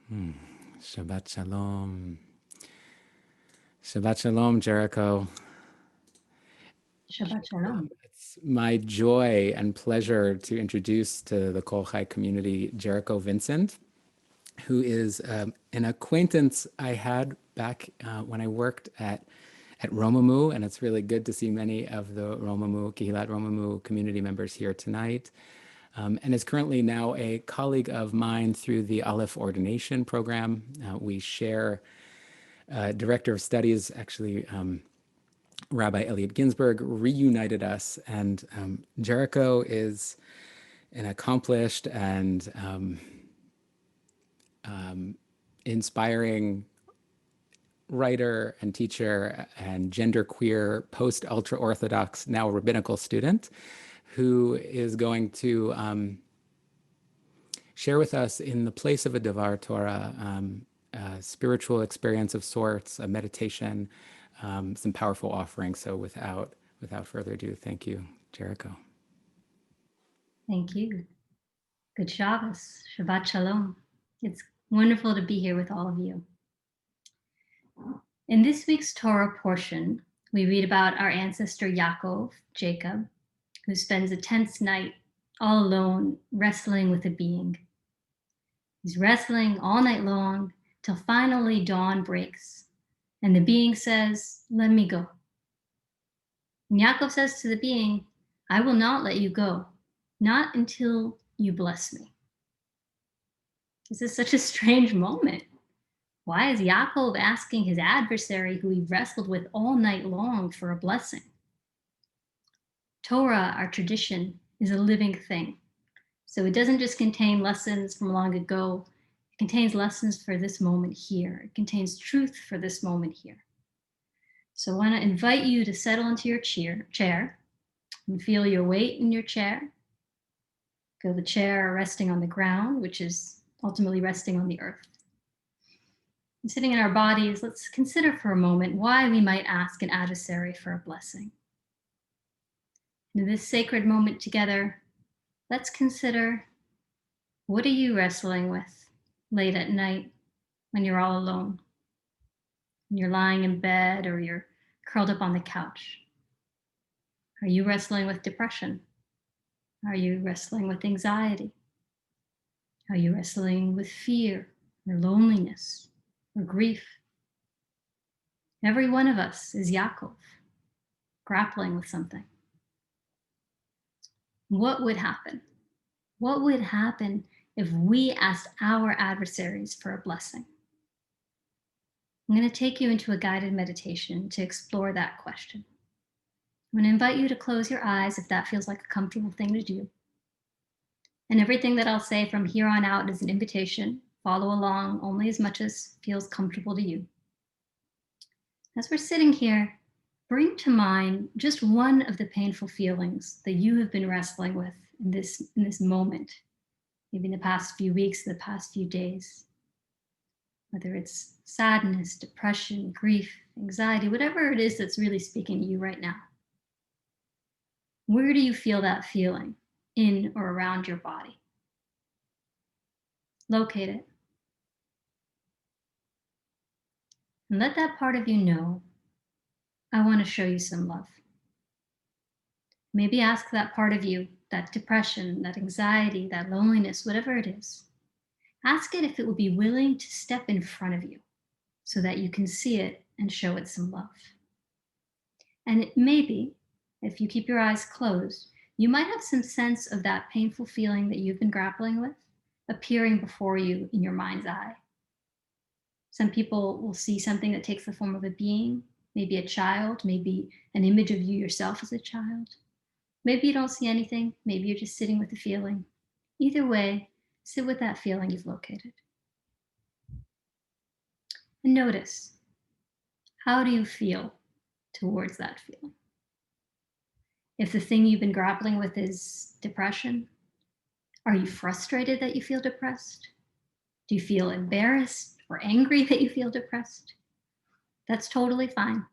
Hmm. Shabbat Shalom. Shabbat Shalom, Jericho. Shabbat Shalom. It's my joy and pleasure to introduce to the Kol Hai community Jericho Vincent, who is an acquaintance I had back when I worked at Romamu, and it's really good to see many of the Romamu, Kehilat Romamu community members here tonight. And is currently now a colleague of mine through the Aleph Ordination Program. We share Director of Studies, actually, Rabbi Elliot Ginsberg reunited us, and Jericho is an accomplished and inspiring writer and teacher and genderqueer post-ultra-Orthodox, now rabbinical student who is going to share with us in the place of a Devar Torah, a spiritual experience of sorts, a meditation, some powerful offerings. So without further ado, thank you, Jericho. Thank you. Good Shabbos. Shabbat Shalom. It's wonderful to be here with all of you. In this week's Torah portion, we read about our ancestor Yaakov, Jacob, who spends a tense night all alone wrestling with a being. He's wrestling all night long till finally dawn breaks, and the being says, "Let me go." And Yaakov says to the being, "I will not let you go, not until you bless me." This is such a strange moment. Why is Yaakov asking his adversary, who he wrestled with all night long, for a blessing? Torah, our tradition, is a living thing. So it doesn't just contain lessons from long ago, it contains lessons for this moment here. It contains truth for this moment here. So I want to invite you to settle into your chair and feel your weight in your chair. Feel the chair resting on the ground, which is ultimately resting on the earth. And sitting in our bodies, let's consider for a moment why we might ask an adversary for a blessing. In this sacred moment together, let's consider, what are you wrestling with late at night when you're all alone? When you're lying in bed or you're curled up on the couch? Are you wrestling with depression? Are you wrestling with anxiety? Are you wrestling with fear or loneliness or grief? Every one of us is Yaakov, grappling with something. What would happen? What would happen if we asked our adversaries for a blessing? I'm going to take you into a guided meditation to explore that question. I'm going to invite you to close your eyes if that feels like a comfortable thing to do. And everything that I'll say from here on out is an invitation. Follow along only as much as feels comfortable to you. As we're sitting here, bring to mind just one of the painful feelings that you have been wrestling with in this moment, maybe in the past few weeks, the past few days. Whether it's sadness, depression, grief, anxiety, whatever it is that's really speaking to you right now. Where do you feel that feeling in or around your body? Locate it. And let that part of you know, I want to show you some love. Maybe ask that part of you, that depression, that anxiety, that loneliness, whatever it is, ask it if it would be willing to step in front of you so that you can see it and show it some love. And it maybe, if you keep your eyes closed, you might have some sense of that painful feeling that you've been grappling with appearing before you in your mind's eye. Some people will see something that takes the form of a being, maybe a child, maybe an image of you yourself as a child. Maybe you don't see anything, maybe you're just sitting with the feeling. Either way, sit with that feeling you've located. And notice, how do you feel towards that feeling? If the thing you've been grappling with is depression, are you frustrated that you feel depressed? Do you feel embarrassed or angry that you feel depressed? That's totally fine.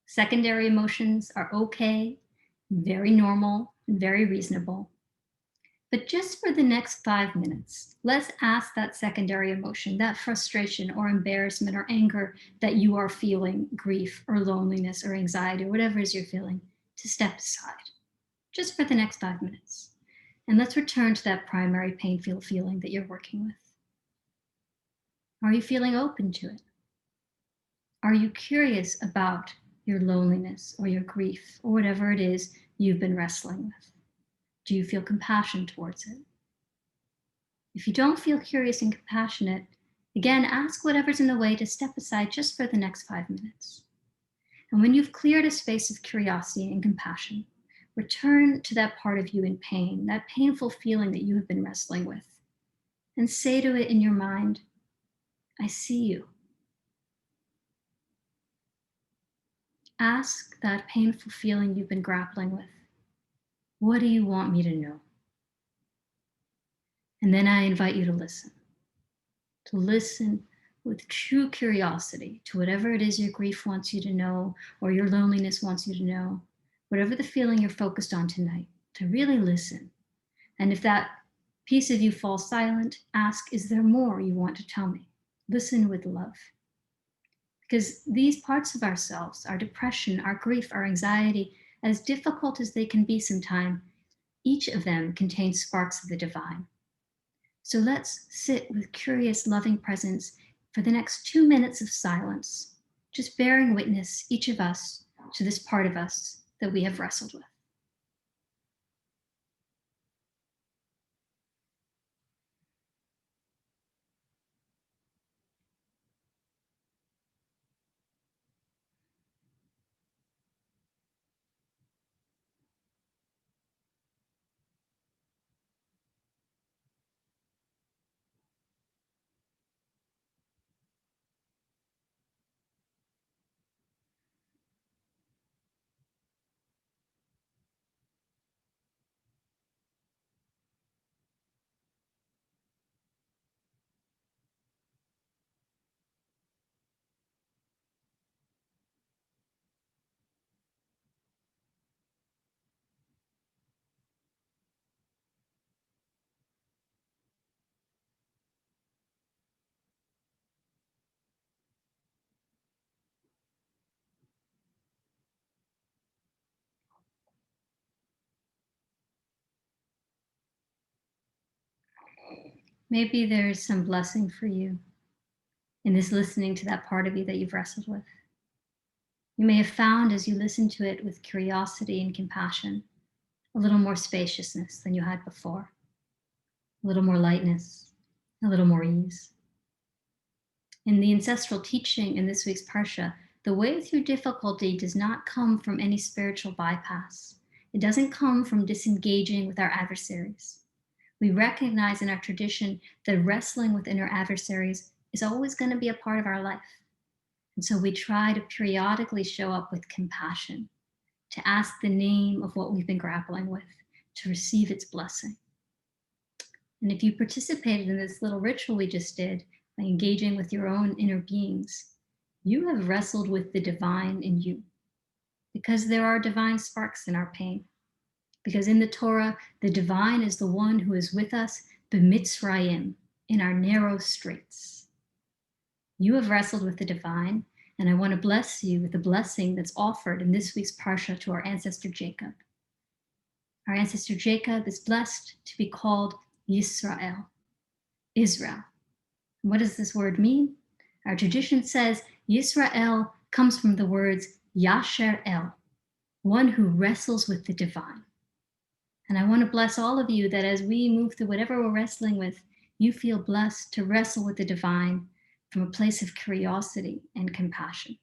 Secondary emotions are okay, very normal, and very reasonable. But just for the next 5 minutes, let's ask that secondary emotion, that frustration or embarrassment or anger that you are feeling, grief or loneliness or anxiety or whatever it is you're feeling, to step aside just for the next 5 minutes. And let's return to that primary painful feeling that you're working with. Are you feeling open to it? Are you curious about your loneliness or your grief or whatever it is you've been wrestling with? Do you feel compassion towards it? If you don't feel curious and compassionate, again, ask whatever's in the way to step aside just for the next 5 minutes. And when you've cleared a space of curiosity and compassion, return to that part of you in pain, that painful feeling that you have been wrestling with, and say to it in your mind, I see you. Ask that painful feeling you've been grappling with, what do you want me to know? And then I invite you to listen with true curiosity to whatever it is your grief wants you to know, or your loneliness wants you to know, whatever the feeling you're focused on tonight, to really listen. And if that piece of you falls silent, ask, is there more you want to tell me? Listen with love. Because these parts of ourselves, our depression, our grief, our anxiety, as difficult as they can be sometimes, each of them contains sparks of the divine. So let's sit with curious, loving presence for the next 2 minutes of silence, just bearing witness, each of us, to this part of us that we have wrestled with. Maybe there's some blessing for you in this listening to that part of you that you've wrestled with. You may have found as you listen to it with curiosity and compassion, a little more spaciousness than you had before, a little more lightness, a little more ease. In the ancestral teaching in this week's Parsha, the way through difficulty does not come from any spiritual bypass. It doesn't come from disengaging with our adversaries. We recognize in our tradition that wrestling with inner adversaries is always going to be a part of our life. And so we try to periodically show up with compassion, to ask the name of what we've been grappling with, to receive its blessing. And if you participated in this little ritual we just did, by engaging with your own inner beings, you have wrestled with the divine in you, because there are divine sparks in our pain. Because in the Torah, the divine is the one who is with us, b'mitzrayim, in our narrow straits. You have wrestled with the divine, and I want to bless you with the blessing that's offered in this week's Parsha to our ancestor Jacob. Our ancestor Jacob is blessed to be called Yisrael, Israel. What does this word mean? Our tradition says Yisrael comes from the words Yasher El, one who wrestles with the divine. And I want to bless all of you that as we move through whatever we're wrestling with, you feel blessed to wrestle with the divine from a place of curiosity and compassion.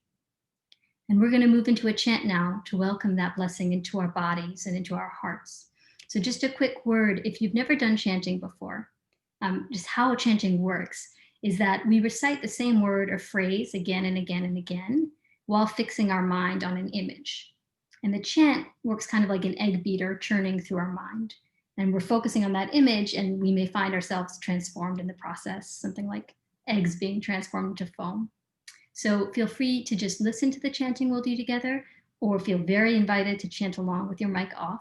And we're going to move into a chant now to welcome that blessing into our bodies and into our hearts. So just a quick word, if you've never done chanting before, just how chanting works is that we recite the same word or phrase again and again and again while fixing our mind on an image. And the chant works kind of like an egg beater churning through our mind. And we're focusing on that image, and we may find ourselves transformed in the process, something like eggs being transformed into foam. So feel free to just listen to the chanting we'll do together, or feel very invited to chant along with your mic off.